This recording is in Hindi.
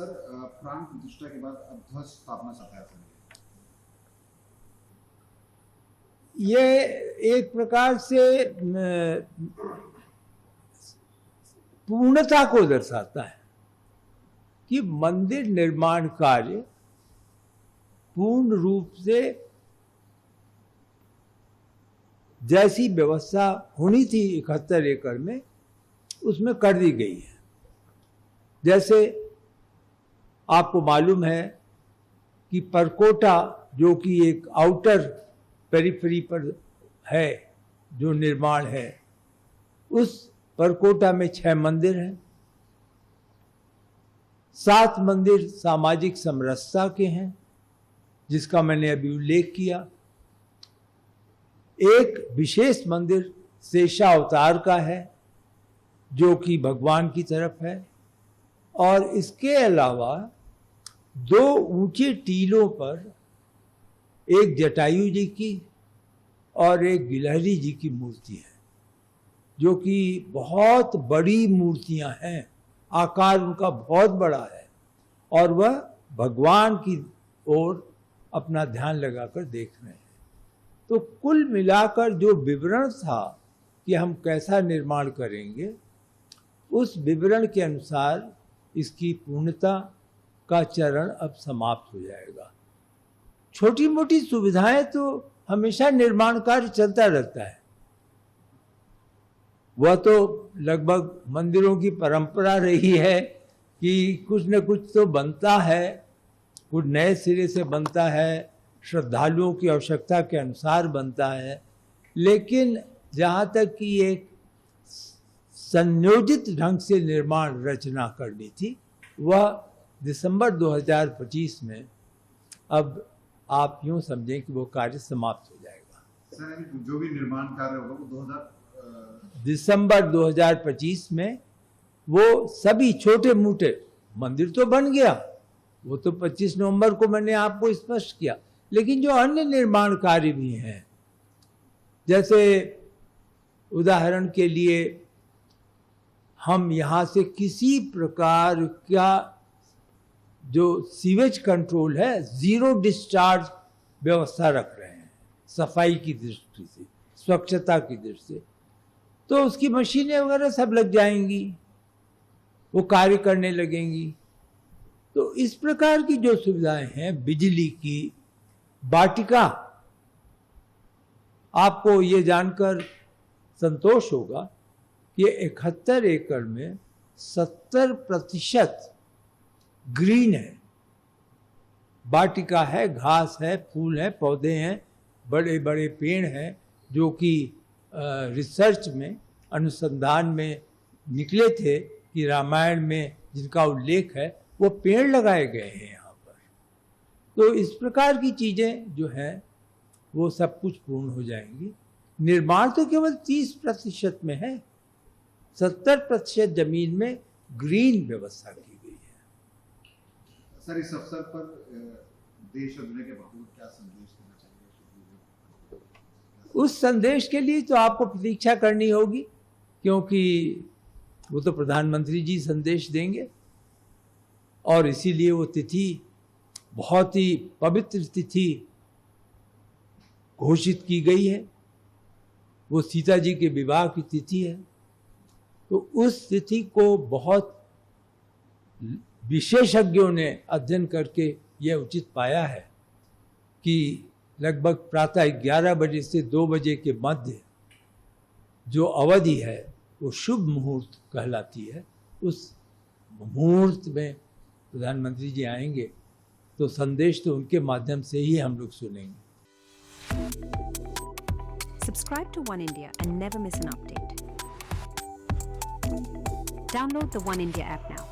सर प्राण प्रतिष्ठा के बाद अब ध्वज स्थापना चाहता है ये एक प्रकार से पूर्णता को दर्शाता है कि मंदिर निर्माण कार्य पूर्ण रूप से जैसी व्यवस्था होनी थी 71 एकड़ में उसमें कर दी गई है। जैसे आपको मालूम है कि परकोटा जो कि एक आउटर पेरिफेरी पर है जो निर्माण है, उस परकोटा में 6 मंदिर हैं। 7 मंदिर सामाजिक समरसता के हैं जिसका मैंने अभी उल्लेख किया। एक विशेष मंदिर शेषावतार का है जो कि भगवान की तरफ है, और इसके अलावा 2 ऊंचे टीलों पर एक जटायु जी की और एक गिलहरी जी की मूर्ति है जो कि बहुत बड़ी मूर्तियां हैं, आकार उनका बहुत बड़ा है और वह भगवान की ओर अपना ध्यान लगाकर देख रहे हैं। तो कुल मिलाकर जो विवरण था कि हम कैसा निर्माण करेंगे, उस विवरण के अनुसार इसकी पूर्णता का चरण अब समाप्त हो जाएगा। छोटी मोटी सुविधाएं तो हमेशा निर्माण कार्य चलता रहता है, वह तो लगभग मंदिरों की परंपरा रही है कि कुछ न कुछ तो बनता है, कुछ नए सिरे से बनता है, श्रद्धालुओं की आवश्यकता के अनुसार बनता है। लेकिन जहाँ तक कि एक संयोजित ढंग से निर्माण रचना करनी थी, वह दिसंबर 2025 में अब आप यूं समझें कि वो कार्य समाप्त हो जाएगा। सर जो भी निर्माण कार्य होगा वो दिसंबर 2025 में वो सभी छोटे मोटे मंदिर तो बन गया, वो तो 25 नवंबर को मैंने आपको स्पष्ट किया, लेकिन जो अन्य निर्माण कार्य भी हैं, जैसे उदाहरण के लिए हम यहाँ से किसी प्रकार का जो सीवेज कंट्रोल है, 0 डिस्चार्ज व्यवस्था रख रहे हैं सफाई की दृष्टि से, स्वच्छता की दृष्टि से, तो उसकी मशीनें वगैरह सब लग जाएंगी, वो कार्य करने लगेंगी। तो इस प्रकार की जो सुविधाएं हैं, बिजली की, वाटिका, आपको ये जानकर संतोष होगा कि 71 एकड़ में 70% ग्रीन है, वाटिका है, घास है, फूल है, पौधे हैं, बड़े बड़े पेड़ हैं जो कि रिसर्च में, अनुसंधान में निकले थे कि रामायण में जिनका उल्लेख है वो पेड़ लगाए गए हैं यहाँ पर। तो इस प्रकार की चीज़ें जो हैं वो सब कुछ पूर्ण हो जाएंगी। निर्माण तो केवल 30% में है, 70% जमीन में ग्रीन व्यवस्था की गई है। सर इस अवसर पर देश और दुनिया के भक्तों को क्या संदेश देना चाहिए? उस संदेश के लिए तो आपको प्रतीक्षा करनी होगी, क्योंकि वो तो प्रधानमंत्री जी संदेश देंगे और इसीलिए वो तिथि बहुत ही पवित्र तिथि घोषित की गई है। वो सीता जी के विवाह की तिथि है, तो उस तिथि को बहुत विशेषज्ञों ने अध्ययन करके यह उचित पाया है कि लगभग प्रातः 11 बजे से 2 बजे के मध्य जो अवधि है वो शुभ मुहूर्त कहलाती है। उस मुहूर्त में प्रधानमंत्री जी आएंगे तो संदेश तो उनके माध्यम से ही हम लोग सुनेंगे। Subscribe to One India and never miss an update. Download the One India app now.